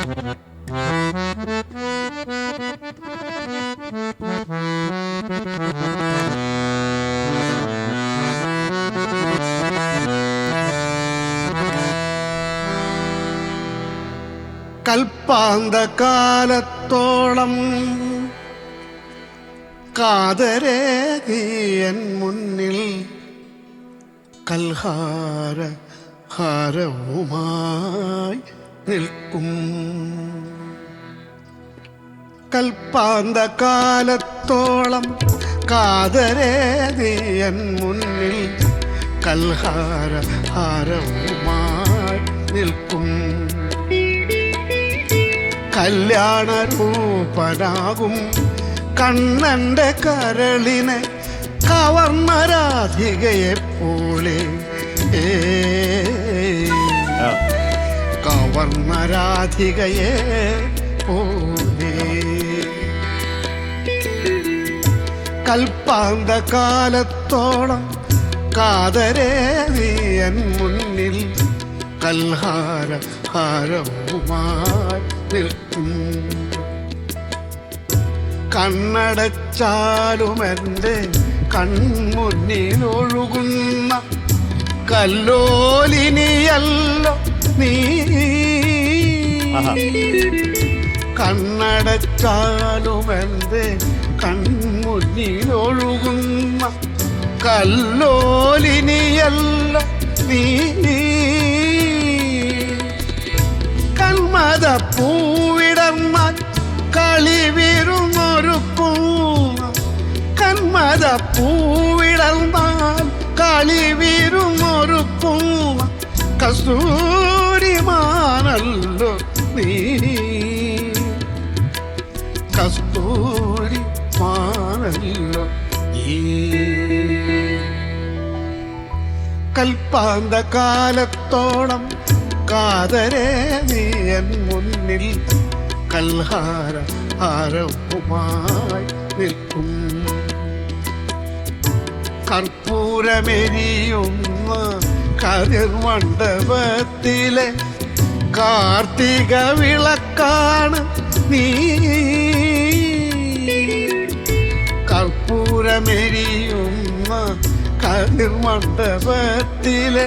കൽപ്പാന്തകാലത്തോളം കാതരേ നീയൻ മുന്നിൽ കൽഹാര ഹാരവുമായി നിൽക്കും. കൽപ്പാന്തകാലത്തോളം കാതരേ നീയൻ മുന്നിൽ കൽഹാര ഹാരവുമായി നിൽക്കും. കല്യാണരൂപനാകും കണ്ണന്റെ കരളിനെ കവർന്ന രാധികയെ പോലെ, കവർന്ന രാധികയെ പോലെ. കൽപ്പാന്തകാലത്തോളം കാതരേ നീയൻ മുന്നിൽ കൽഹാര ഹാരവുമായി നിൽക്കും. കണ്ണടച്ചാലുമെൻ്റെ കൺമുന്നിലൊഴുകുന്ന കല്ലോലിനിയല്ലോ നീ. കണ്ണടച്ചാലുമെൻ്റെ കൺമുന്നിലൊഴുകുന്ന കല്ലോലിനിയല്ലോ നീ. കന്മത പൂവിടർന്നാൽ കളിവിരുന്നൊരുക്കും. കന്മത പൂവിടർന്നാൽ കളിവിരുന്നൊരുക്കും. കസ്തൂരിമാനല്ലോ നീ, കസ്തൂരിമാനല്ലോ നീ. കൽപ്പാന്തകാലത്തോളം കാതരേ നീയൻ മുന്നിൽ കൽഹാര ഹാരവുമായി നിൽക്കും. കർപ്പൂരമെരിയുന്ന കതിർമണ്ഡപത്തിലെ കാർത്തിക വിളക്കാണ് നീ. കർപ്പൂരമെരിയുന്ന കതിർമണ്ഡപത്തിലെ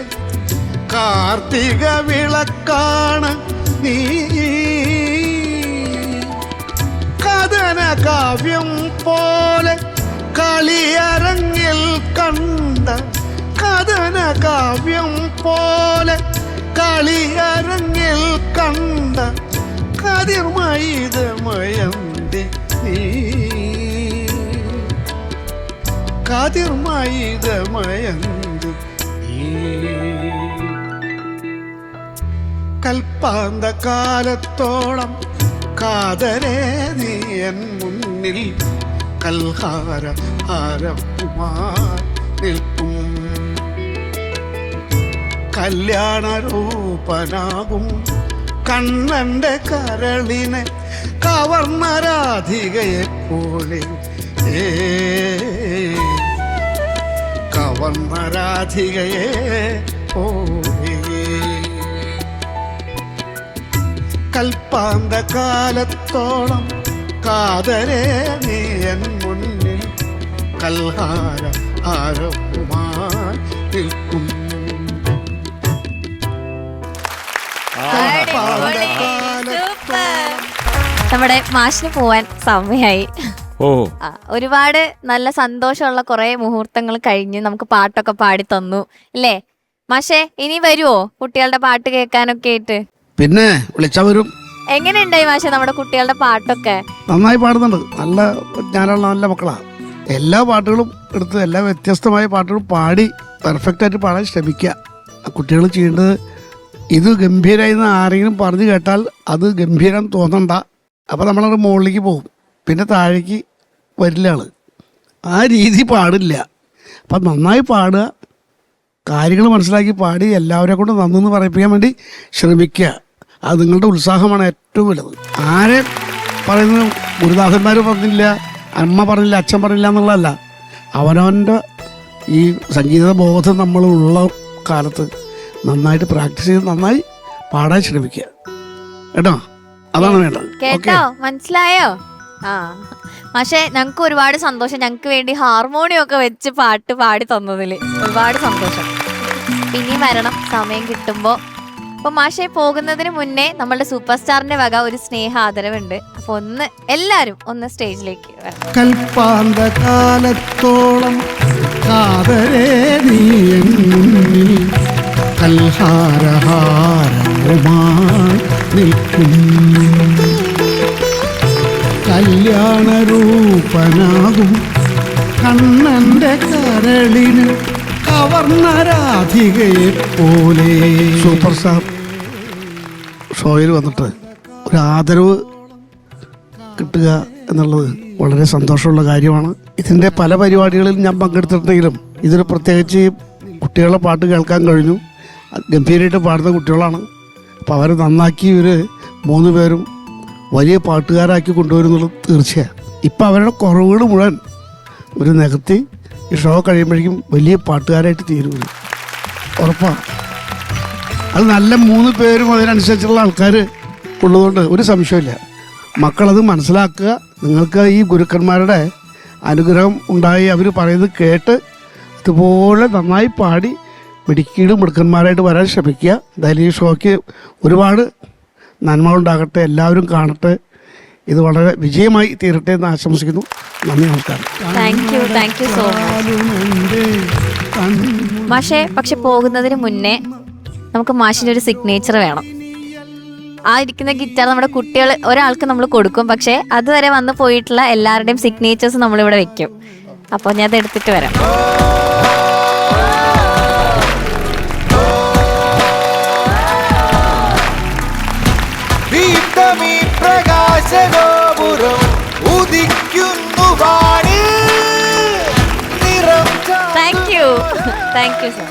കാർത്തിക വിളക്കാണ് നീ. കഥന കാവ്യം പോലെ കളിയരങ്ങിൽ കണ്ട, കഥന കാവ്യം പോലെ കളിയരങ്ങിൽ കണ്ട കതിർമയിതമയന്തി നീ. കതിർമയിതമയന്തി നീ. കൽപ്പാന്തകാലത്തോളം കാതരേ നീയൻ മുന്നിൽ കൽഹാര ഹാരവുമായി നിൽക്കും. കല്യാണരൂപനാകും കണ്ണന്റെ കരളിനെ കവർന്ന രാധികയെ പോലെ, കവർന്ന രാധികയെ പോലെ. കൽപ്പാന്തകാലത്തോളം കാതരേ നീയൻ മുന്നിൽ കൽഹാര ഹാരവുമായി നിൽക്കും. നമ്മുടെ മാഷിന് പോവാൻ സമയമായി. ഒരുപാട് നല്ല സന്തോഷമുള്ള കുറെ മുഹൂർത്തങ്ങൾ കഴിഞ്ഞ് നമുക്ക് പാട്ടൊക്കെ പാടി തന്നു അല്ലേ മാഷേ? ഇനി വരുവോ കുട്ടികളുടെ പാട്ട് കേൾക്കാനൊക്കെ ആയിട്ട്? പിന്നെ വിളിച്ചാ വരും. എങ്ങനെയുണ്ടായി മാഷെ നമ്മുടെ കുട്ടികളുടെ പാട്ടൊക്കെ? നന്നായി പാടുന്നുണ്ട്. നല്ല ഞാനുള്ള നല്ല മക്കളാ. എല്ലാ പാട്ടുകളും എടുത്ത് എല്ലാ വ്യത്യസ്തമായ പാട്ടുകളും പാടി പെർഫെക്റ്റ് ആയിട്ട് പാടാൻ ശ്രമിക്കുക. കുട്ടികൾ ചെയ്യേണ്ടത് ഇത് ഗംഭീരമായി ആരെങ്കിലും പറഞ്ഞു കേട്ടാൽ അത് ഗംഭീരം തോന്നണ്ട. അപ്പോൾ നമ്മളത് മുകളിലേക്ക് പോകും, പിന്നെ താഴേക്ക് വരില്ല ആള്. ആ രീതി പാടില്ല. അപ്പം നന്നായി പാടുക, കാര്യങ്ങൾ മനസ്സിലാക്കി പാടി എല്ലാവരെ കൊണ്ട് നന്നെന്ന് പറയിപ്പിക്കാൻ വേണ്ടി ശ്രമിക്കുക. അത് നിങ്ങളുടെ ഉത്സാഹമാണ് ഏറ്റവും വലുത്. ആരെ പറയുന്നത് ഗുരുദാസന്മാർ പറഞ്ഞില്ല, അമ്മ പറഞ്ഞില്ല, അച്ഛൻ പറഞ്ഞില്ല എന്നുള്ളതല്ല. അവനവൻ്റെ ഈ സംഗീത ബോധം നമ്മളുള്ള കാലത്ത് നന്നായിട്ട് പ്രാക്ടീസ് ചെയ്ത് നന്നായി പാടാൻ ശ്രമിക്കുക കേട്ടോ. അതാണ് വേണ്ടത്. കേട്ടോ, മനസ്സിലായോ? ആ പക്ഷേ ഞങ്ങൾക്ക് ഒരുപാട് സന്തോഷം, ഞങ്ങൾക്ക് വേണ്ടി ഹാർമോണിയം ഒക്കെ വെച്ച് പാട്ട് പാടി തന്നതിൽ ഒരുപാട് സന്തോഷം. ഇനിയും വരണം സമയം കിട്ടുമ്പോ. അപ്പൊ മാഷെ പോകുന്നതിന് മുന്നേ നമ്മളുടെ സൂപ്പർ സ്റ്റാറിന്റെ വക ഒരു സ്നേഹ ആദരവുണ്ട്. അപ്പൊ എല്ലാരും ഒന്ന് സ്റ്റേജിലേക്ക് വരണം. കൽപ്പാന്ത കാലത്തോളം കാതരേ നീ എന്നിൽ കൽഹാരഹാരവുമായി നിൽക്കും, കല്യാണരൂപനാകും കണ്ണന്റെ കരളിന് കവർന്ന രാധികയെ പോലെ. സൂപ്പർ സ്റ്റാർ ഷോയിൽ വന്നിട്ട് ഒരു ആദരവ് കിട്ടുക എന്നുള്ളത് വളരെ സന്തോഷമുള്ള കാര്യമാണ്. ഇതിൻ്റെ പല പരിപാടികളിലും ഞാൻ പങ്കെടുത്തിട്ടുണ്ടെങ്കിലും ഇതൊരു പ്രത്യേകിച്ച് കുട്ടികളുടെ പാട്ട് കേൾക്കാൻ കഴിഞ്ഞു. ഗംഭീരമായിട്ട് പാടുന്ന കുട്ടികളാണ്. അപ്പോൾ അവർ നന്നാക്കി ഇവർ 3 പേരും വലിയ പാട്ടുകാരാക്കി കൊണ്ടുവരുന്നുള്ളത് തീർച്ചയാണ്. ഇപ്പം അവരുടെ കുറവുകൾ മുഴുവൻ ഒരു നികത്തി ഈ ഷോ കഴിയുമ്പോഴേക്കും വലിയ പാട്ടുകാരായിട്ട് തീരുന്നു, ഉറപ്പാണ്. അത് നല്ല 3 പേരും അതിനനുസരിച്ചുള്ള ആൾക്കാർ ഉള്ളതുകൊണ്ട് ഒരു സംശയമില്ല. മക്കളത് മനസ്സിലാക്കുക. നിങ്ങൾക്ക് ഈ ഗുരുക്കന്മാരുടെ അനുഗ്രഹം ഉണ്ടായി അവർ പറയുന്നത് കേട്ട് ഇതുപോലെ നന്നായി പാടി മിടുക്കിയുടെ മിടുക്കന്മാരായിട്ട് വരാൻ ശ്രമിക്കുക. എന്തായാലും ഈ ഷോയ്ക്ക് ഒരുപാട് നന്മകളുണ്ടാകട്ടെ, എല്ലാവരും കാണട്ടെ, ഇത് വളരെ വിജയമായി തീരട്ടെ എന്ന് ആശംസിക്കുന്നു. നന്ദി, നമസ്കാരം. താങ്ക് യു സോ മച്ച് മാഷെ. പക്ഷെ പോകുന്നതിന് മുന്നേ നമുക്ക് മാഷിന്റെ ഒരു സിഗ്നേച്ചർ വേണം. ആ ഇരിക്കുന്ന ഗിറ്റാർ നമ്മുടെ കുട്ടികൾ ഒരാൾക്ക് നമ്മൾ കൊടുക്കും, പക്ഷെ അതുവരെ വന്നു പോയിട്ടുള്ള എല്ലാവരുടെയും സിഗ്നേച്ചേഴ്സ് നമ്മളിവിടെ വെക്കും. അപ്പോൾ ഞാൻ അത് എടുത്തിട്ട് വരാം. Thank you sir.